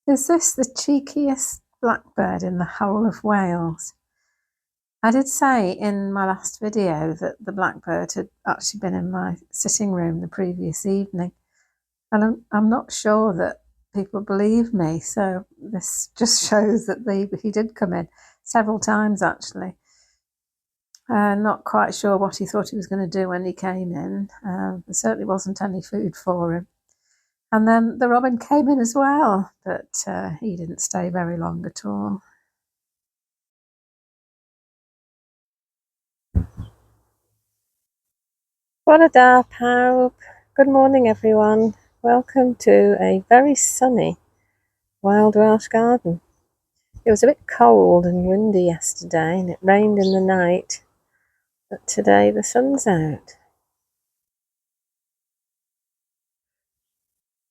Is this the cheekiest blackbird in the whole of Wales? I did say in my last video that the blackbird had actually been in my sitting room the previous evening, and I'm not sure that people believe me, so this just shows that he did come in several times actually. Not quite sure what he thought he was going to do when he came in. There certainly wasn't any food for him. And then the robin came in as well, but he didn't stay very long at all. Bore da pawb. Good morning, everyone. Welcome to a very sunny wild Welsh garden. It was a bit cold and windy yesterday, and it rained in the night, but today the sun's out.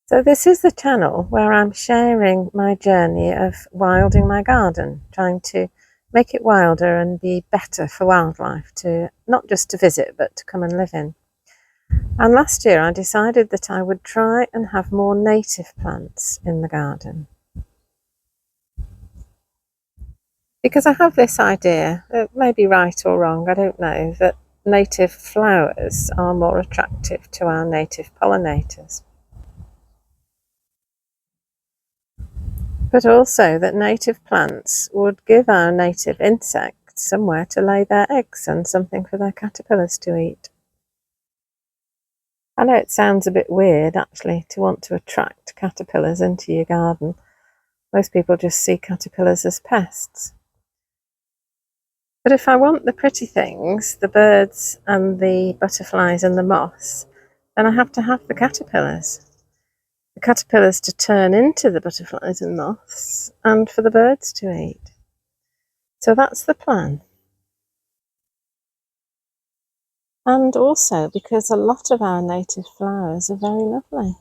So this is the channel where I'm sharing my journey of wilding my garden, trying to make it wilder and be better for wildlife, to not just to visit but to come and live in. And last year I decided that I would try and have more native plants in the garden. Because I have this idea, it may be right or wrong, I don't know, that native flowers are more attractive to our native pollinators. But also that native plants would give our native insects somewhere to lay their eggs and something for their caterpillars to eat. I know it sounds a bit weird actually to want to attract caterpillars into your garden. Most people just see caterpillars as pests. But if I want the pretty things, the birds and the butterflies and the moths, then I have to have the caterpillars. The caterpillars to turn into the butterflies and moths, and for the birds to eat. So that's the plan. And also because a lot of our native flowers are very lovely.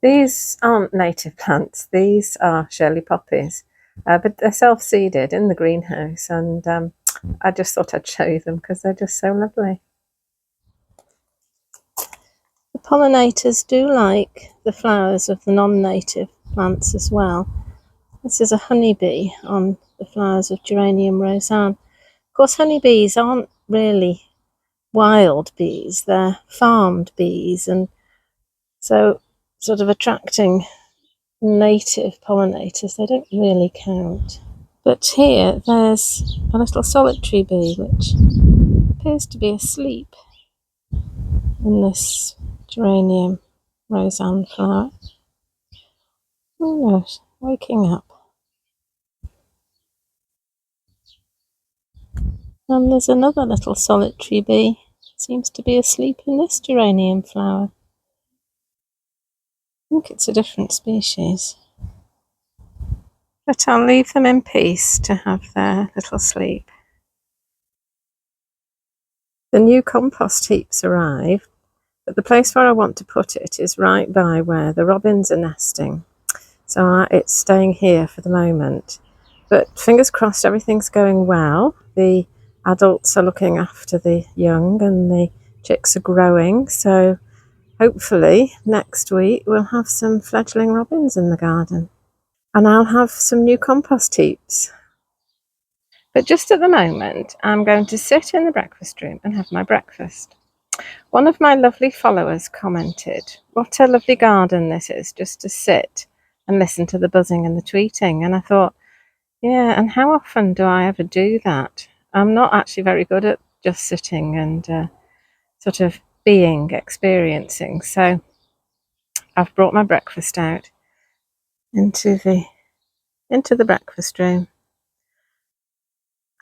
These aren't native plants, these are Shirley poppies, but they're self-seeded in the greenhouse, and I just thought I'd show you them because they're just so lovely. The pollinators do like the flowers of the non-native plants as well. This is a honeybee on the flowers of Geranium roseanne. Of course, honeybees aren't really wild bees, they're farmed bees, and so sort of attracting native pollinators, they don't really count. But here there's a little solitary bee which appears to be asleep in this Geranium roseanne flower. Oh no, waking up. And there's another little solitary bee, seems to be asleep in this geranium flower. I think it's a different species. But I'll leave them in peace to have their little sleep. The new compost heap's arrived, but the place where I want to put it is right by where the robins are nesting. So it's staying here for the moment. But fingers crossed everything's going well. The adults are looking after the young and the chicks are growing. So hopefully next week we'll have some fledgling robins in the garden. And I'll have some new compost heaps. But just at the moment, I'm going to sit in the breakfast room and have my breakfast. One of my lovely followers commented, "What a lovely garden this is, just to sit and listen to the buzzing and the tweeting." And I thought, yeah, and how often do I ever do that? I'm not actually very good at just sitting and sort of experiencing. So I've brought my breakfast out into the breakfast room.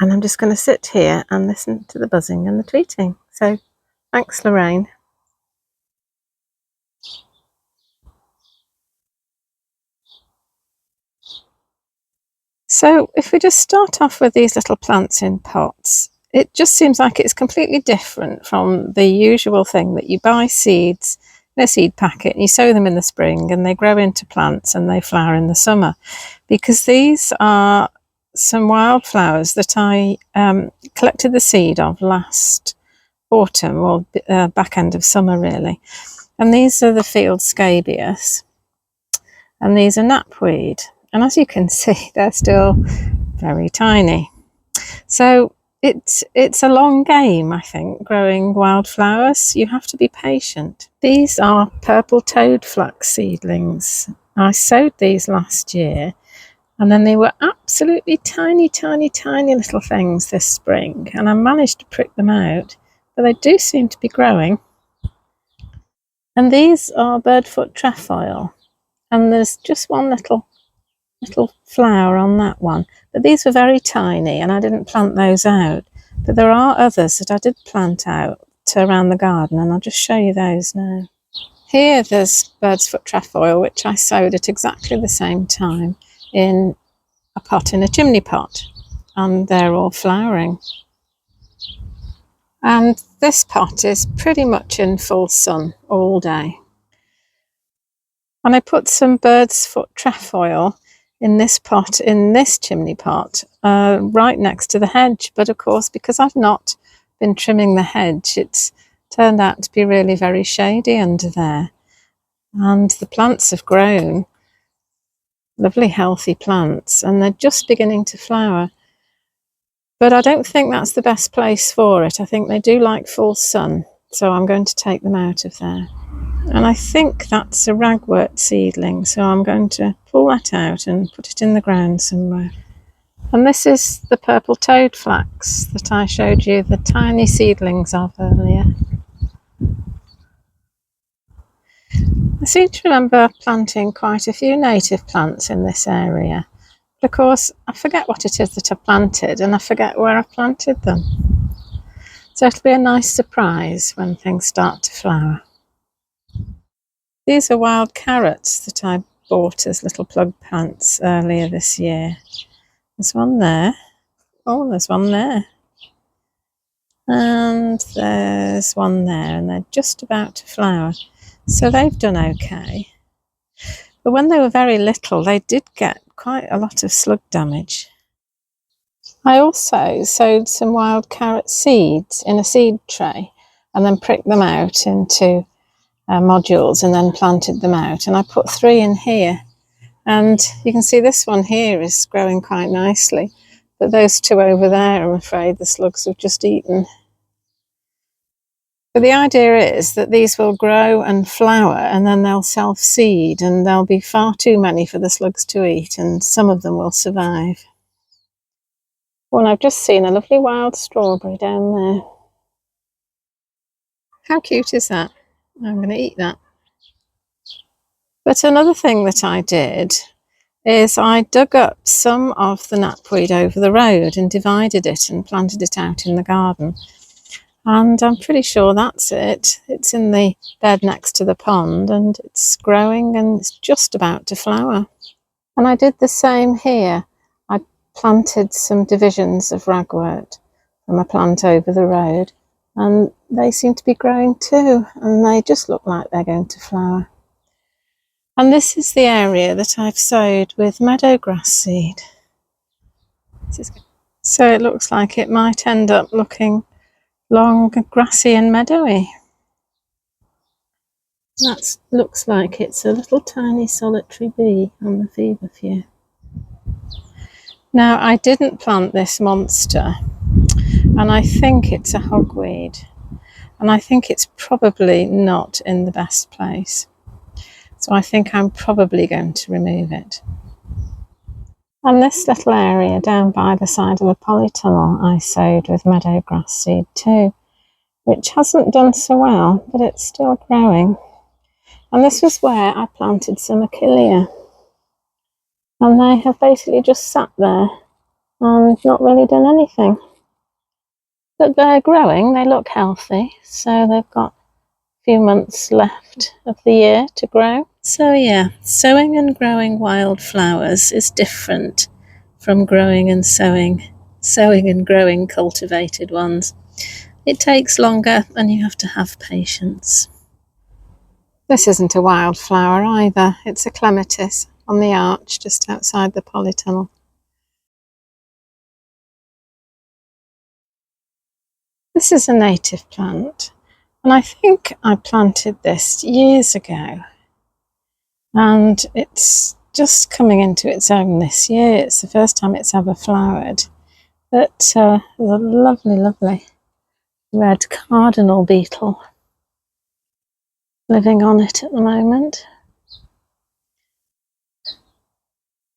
And I'm just going to sit here and listen to the buzzing and the tweeting. So thanks, Lorraine. So if we just start off with these little plants in pots, it just seems like it's completely different from the usual thing that you buy seeds in a seed packet and you sow them in the spring and they grow into plants and they flower in the summer. Because these are some wildflowers that I collected the seed of last autumn, or back end of summer really. And these are the field scabious and these are knapweed. And as you can see, they're still very tiny. So it's a long game, I think, growing wildflowers. You have to be patient. These are purple toad flax seedlings. I sowed these last year and then they were absolutely tiny, tiny, tiny little things this spring. And I managed to prick them out, but they do seem to be growing. And these are birdfoot trefoil. And there's just one little flower on that one, but these were very tiny and I didn't plant those out. But there are others that I did plant out around the garden and I'll just show you those now. Here there's bird's foot trefoil, which I sowed at exactly the same time in a pot, in a chimney pot, and they're all flowering. And this pot is pretty much in full sun all day. And I put some bird's foot trefoil in this pot, in this chimney pot, right next to the hedge. But of course, because I've not been trimming the hedge, it's turned out to be really very shady under there. And the plants have grown, lovely healthy plants, and they're just beginning to flower. But I don't think that's the best place for it. I think they do like full sun, so I'm going to take them out of there. And I think that's a ragwort seedling, so I'm going to pull that out and put it in the ground somewhere. And this is the purple toad flax that I showed you the tiny seedlings of earlier. I seem to remember planting quite a few native plants in this area, but of course I forget what it is that I planted and I forget where I planted them. So it'll be a nice surprise when things start to flower. These are wild carrots that I bought as little plug plants earlier this year. There's one there. Oh, there's one there. And there's one there, and they're just about to flower. So they've done okay. But when they were very little, they did get quite a lot of slug damage. I also sowed some wild carrot seeds in a seed tray and then pricked them out into modules and then planted them out, and I put 3 in here, and you can see this one here is growing quite nicely, but those 2 over there, I'm afraid the slugs have just eaten. But the idea is that these will grow and flower and then they'll self-seed, and there'll be far too many for the slugs to eat, and some of them will survive. Well, I've just seen a lovely wild strawberry down there. How cute is that? I'm going to eat that. But another thing that I did is I dug up some of the knapweed over the road and divided it and planted it out in the garden. And I'm pretty sure that's it. It's in the bed next to the pond and it's growing and it's just about to flower. And I did the same here. I planted some divisions of ragwort from a plant over the road. and they seem to be growing too, and they just look like they're going to flower. And this is the area that I've sowed with meadowgrass seed. So it looks like it might end up looking long, grassy and meadowy. That looks like it's a little tiny solitary bee on the feverfew. Now, I didn't plant this monster, and I think it's a hogweed, and I think it's probably not in the best place. So I think I'm probably going to remove it. And this little area down by the side of the polytunnel I sowed with meadowgrass seed too, which hasn't done so well, but it's still growing. And this was where I planted some achillea. And they have basically just sat there and not really done anything. But they're growing, they look healthy, so they've got a few months left of the year to grow. So yeah, sowing and growing wildflowers is different from growing and sowing and growing cultivated ones. It takes longer and you have to have patience. This isn't a wildflower either, it's a clematis on the arch just outside the polytunnel. This is a native plant, and I think I planted this years ago, and it's just coming into its own this year. It's the first time it's ever flowered, but there's a lovely, lovely red cardinal beetle living on it at the moment.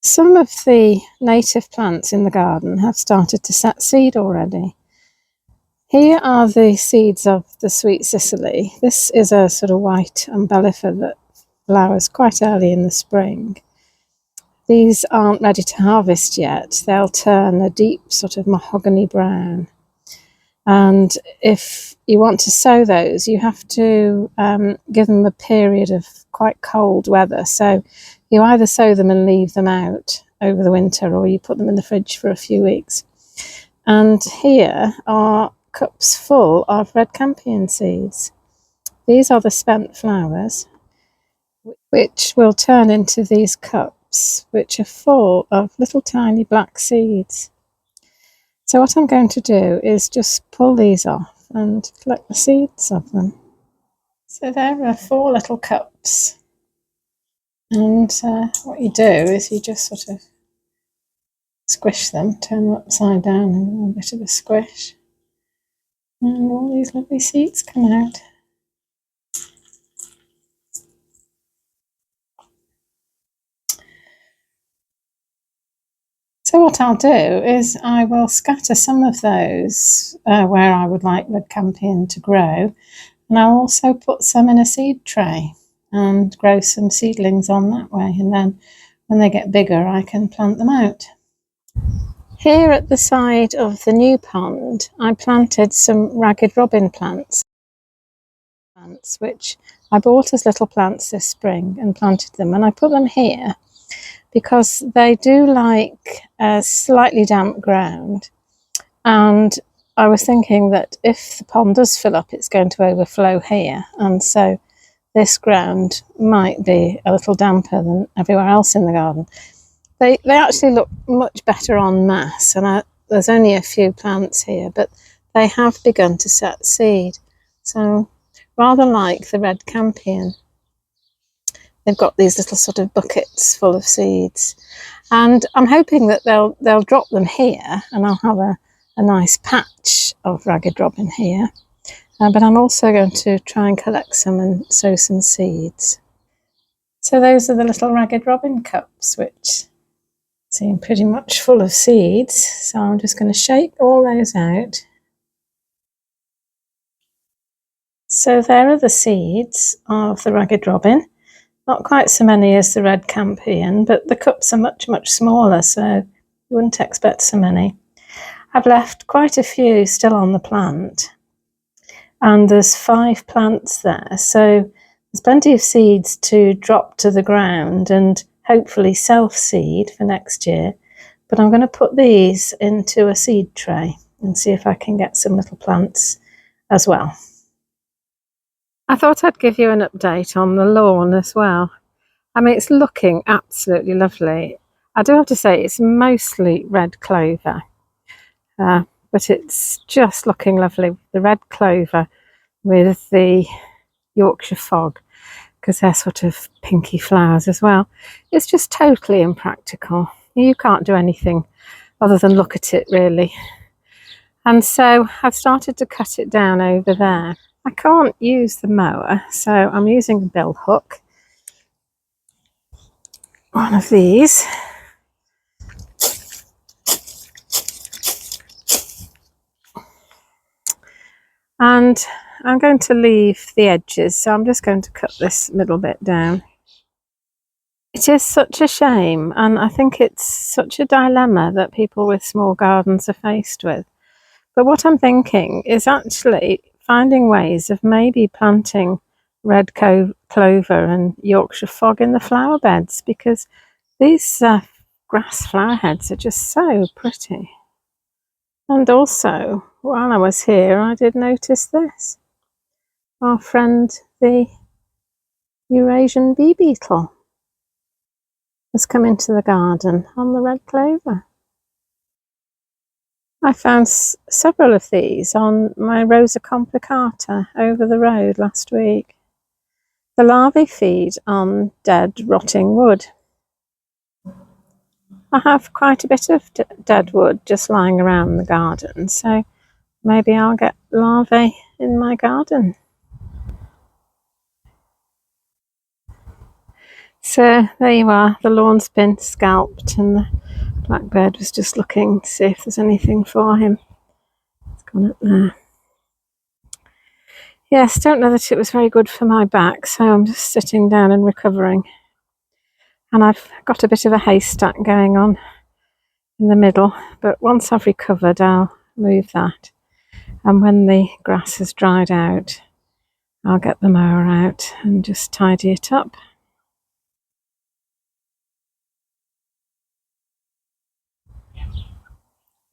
Some of the native plants in the garden have started to set seed already. Here are the seeds of the sweet Cicely. This is a sort of white umbellifer that flowers quite early in the spring. These aren't ready to harvest yet. They'll turn a deep sort of mahogany brown. And if you want to sow those, you have to give them a period of quite cold weather. So you either sow them and leave them out over the winter, or you put them in the fridge for a few weeks. And here are cups full of red campion seeds. These are the spent flowers, which will turn into these cups, which are full of little tiny black seeds. So what I'm going to do is just pull these off and collect the seeds of them. So there are 4 little cups, and what you do is you just sort of squish them, turn them upside down and a bit of a squish, and all these lovely seeds come out. So what I'll do is I will scatter some of those where I would like red campion to grow, and I'll also put some in a seed tray and grow some seedlings on that way, and then when they get bigger I can plant them out. Here at the side of the new pond I planted some ragged robin plants, which I bought as little plants this spring and planted them, and I put them here because they do like a slightly damp ground, and I was thinking that if the pond does fill up it's going to overflow here, and so this ground might be a little damper than everywhere else in the garden. They actually look much better en masse, and there's only a few plants here, but they have begun to set seed. So rather like the red campion, they've got these little sort of buckets full of seeds, and I'm hoping that they'll drop them here, and I'll have a nice patch of ragged robin here. But I'm also going to try and collect some and sow some seeds. So those are the little ragged robin cups, which seem pretty much full of seeds. So I'm just going to shake all those out. So there are the seeds of the ragged robin. Not quite so many as the red campion, but the cups are much, much smaller, so you wouldn't expect so many. I've left quite a few still on the plant, and there's 5 plants there, so there's plenty of seeds to drop to the ground and hopefully self-seed for next year. But I'm going to put these into a seed tray and see if I can get some little plants as well. I thought I'd give you an update on the lawn as well. I mean, it's looking absolutely lovely. I do have to say it's mostly red clover, but it's just looking lovely. The red clover with the Yorkshire fog, because they're sort of pinky flowers as well. It's just totally impractical. You can't do anything other than look at it, really. And so I've started to cut it down over there. I can't use the mower, so I'm using a bill hook. One of these. And I'm going to leave the edges, so I'm just going to cut this middle bit down. It is such a shame, and I think it's such a dilemma that people with small gardens are faced with. But what I'm thinking is actually finding ways of maybe planting red clover and Yorkshire fog in the flower beds, because these grass flower heads are just so pretty. And also, while I was here, I did notice this. Our friend, the Eurasian bee beetle, has come into the garden on the red clover. I found several of these on my Rosa complicata over the road last week. The larvae feed on dead, rotting wood. I have quite a bit of dead wood just lying around the garden, so maybe I'll get larvae in my garden. So there you are, the lawn's been scalped and the blackbird was just looking to see if there's anything for him. It's gone up there. Yes, don't know that it was very good for my back, so I'm just sitting down and recovering. And I've got a bit of a haystack going on in the middle, but once I've recovered, I'll move that. And when the grass has dried out, I'll get the mower out and just tidy it up.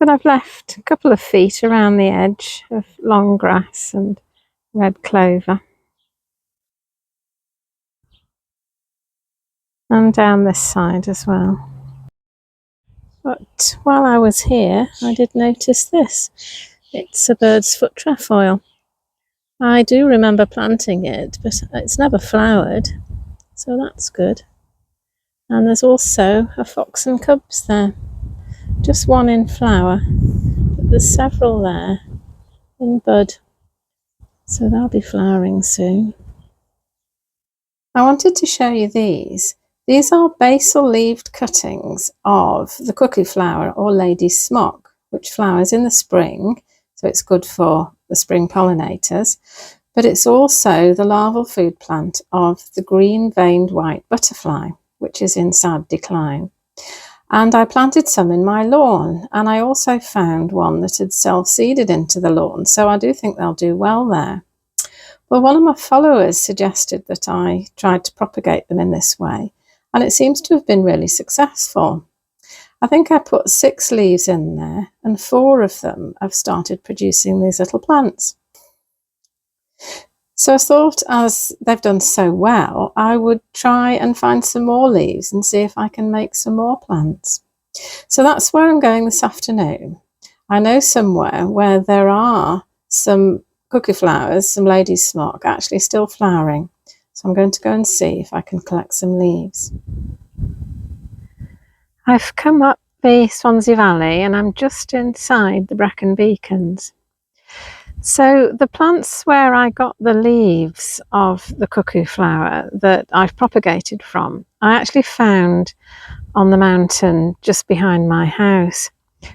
But I've left a couple of feet around the edge of long grass and red clover. And down this side as well. But while I was here, I did notice this. It's a bird's foot trefoil. I do remember planting it, but it's never flowered, so that's good. And there's also a fox and cubs there. Just one in flower, but there's several there in bud, so they'll be flowering soon. I wanted to show you these. These are basal-leaved cuttings of the cuckoo flower or lady's smock, which flowers in the spring, so it's good for the spring pollinators, but it's also the larval food plant of the green-veined white butterfly, which is in sad decline. And I planted some in my lawn, and I also found one that had self-seeded into the lawn, so I do think they'll do well there. Well, one of my followers suggested that I tried to propagate them in this way, and it seems to have been really successful. I think I put 6 leaves in there, and 4 of them have started producing these little plants. So I thought, as they've done so well, I would try and find some more leaves and see if I can make some more plants. So that's where I'm going this afternoon. I know somewhere where there are some cuckoo flowers, some lady's smock, actually still flowering. So I'm going to go and see if I can collect some leaves. I've come up the Swansea Valley and I'm just inside the Brecon Beacons. So the plants where I got the leaves of the cuckoo flower that I've propagated from, I actually found on the mountain just behind my house.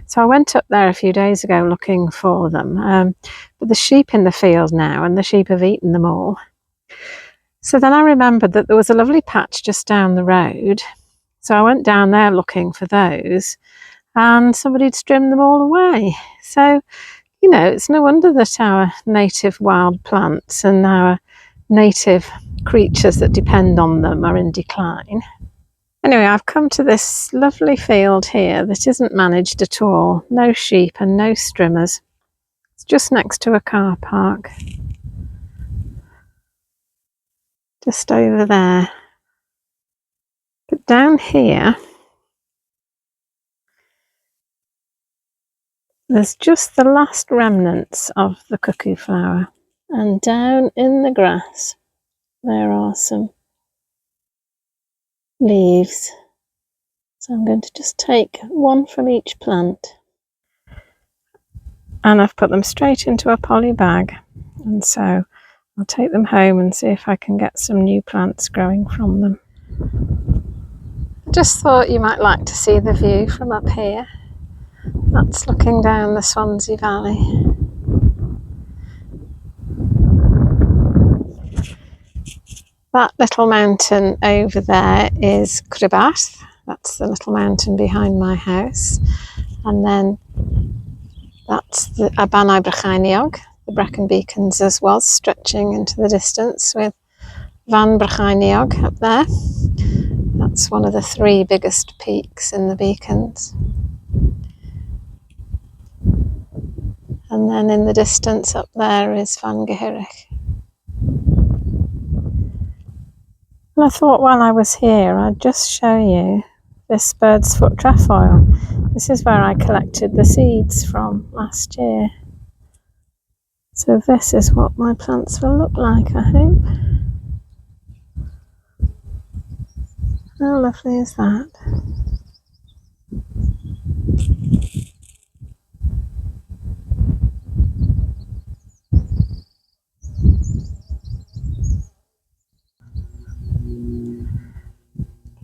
So I went up there a few days ago looking for them, but the sheep in the field now, and the sheep have eaten them all. So then I remembered that there was a lovely patch just down the road. So I went down there looking for those, and somebody had trimmed them all away. So, you know, it's no wonder that our native wild plants and our native creatures that depend on them are in decline. Anyway, I've come to this lovely field here that isn't managed at all. No sheep and no strimmers. It's just next to a car park. Just over there. But down here, there's just the last remnants of the cuckoo flower. And down in the grass, there are some leaves. So I'm going to just take one from each plant. And I've put them straight into a poly bag. And so I'll take them home and see if I can get some new plants growing from them. I just thought you might like to see the view from up here. That's looking down the Swansea Valley. That little mountain over there is Crybath. That's the little mountain behind my house. And then that's the Abanai Brycheiniog, the Brecon Beacons as well, stretching into the distance with Van Brycheiniog up there. That's one of the 3 biggest peaks in the Beacons. And then in the distance up there is Van Gehirich. And I thought while I was here I'd just show you this bird's foot trefoil. This is where I collected the seeds from last year. So this is what my plants will look like, I hope. How lovely is that?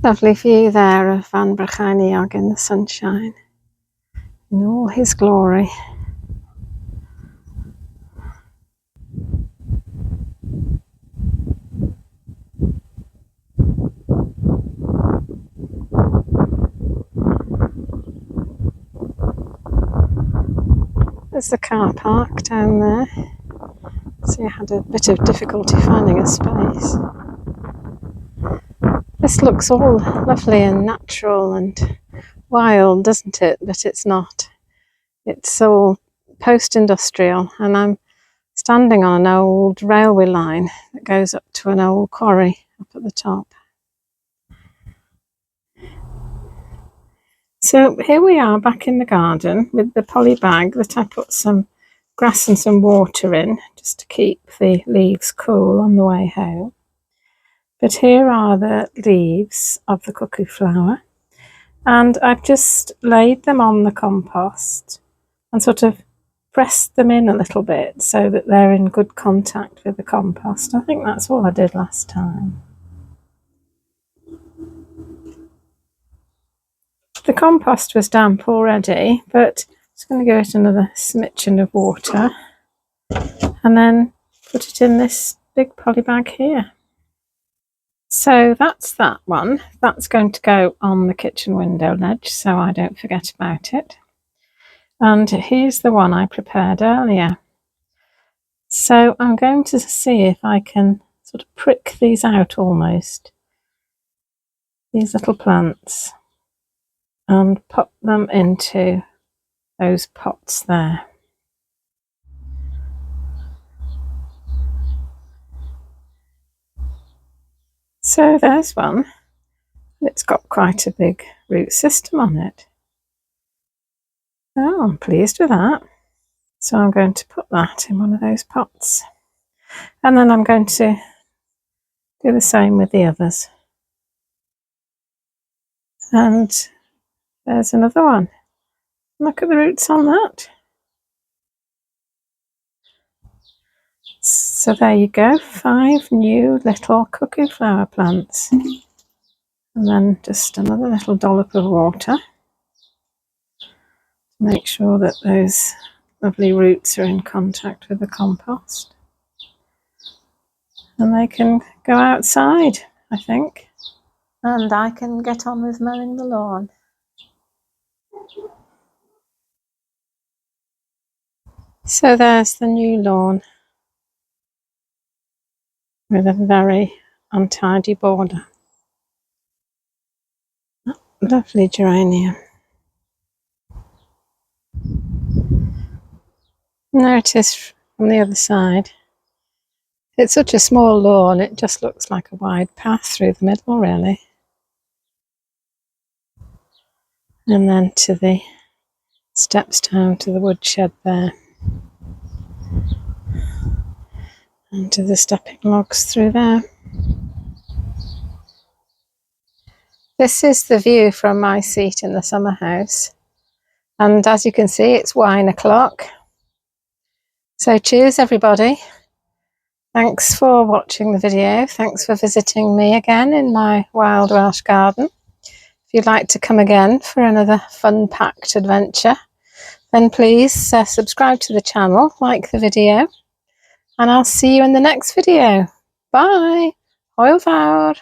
Lovely view there of Van Brycheiniog in the sunshine, in all his glory. There's the car park down there. So I had a bit of difficulty finding a space. This looks all lovely and natural and wild, doesn't it? But it's not. It's all post-industrial, and I'm standing on an old railway line that goes up to an old quarry up at the top. So here we are back in the garden with the poly bag that I put some grass and some water in just to keep the leaves cool on the way home. But here are the leaves of the cuckoo flower, and I've just laid them on the compost and sort of pressed them in a little bit so that they're in good contact with the compost. I think that's all I did last time. The compost was damp already, but I'm just going to give it another smidgen of water and then put it in this big poly bag here. So that's that one. That's going to go on the kitchen window ledge so I don't forget about it. And here's the one I prepared earlier. So I'm going to see if I can sort of prick these out almost, these little plants, and pop them into those pots there. So there's one. It's got quite a big root system on it. Oh, I'm pleased with that. So I'm going to put that in one of those pots. And then I'm going to do the same with the others. And there's another one. Look at the roots on that. So there you go, 5 new little cuckoo flower plants. And then just another little dollop of water to make sure that those lovely roots are in contact with the compost. And they can go outside, I think. And I can get on with mowing the lawn. So there's the new lawn with a very untidy border. Lovely geranium. And there it is from the other side. It's such a small lawn, it just looks like a wide path through the middle, really. And then to the steps down to the woodshed there. And to the stepping logs through there. This is the view from my seat in the summer house. And as you can see, it's wine o'clock. So cheers, everybody. Thanks for watching the video. Thanks for visiting me again in my wild Welsh garden. If you'd like to come again for another fun-packed adventure, then please subscribe to the channel, like the video, and I'll see you in the next video. Bye! Wildflowers!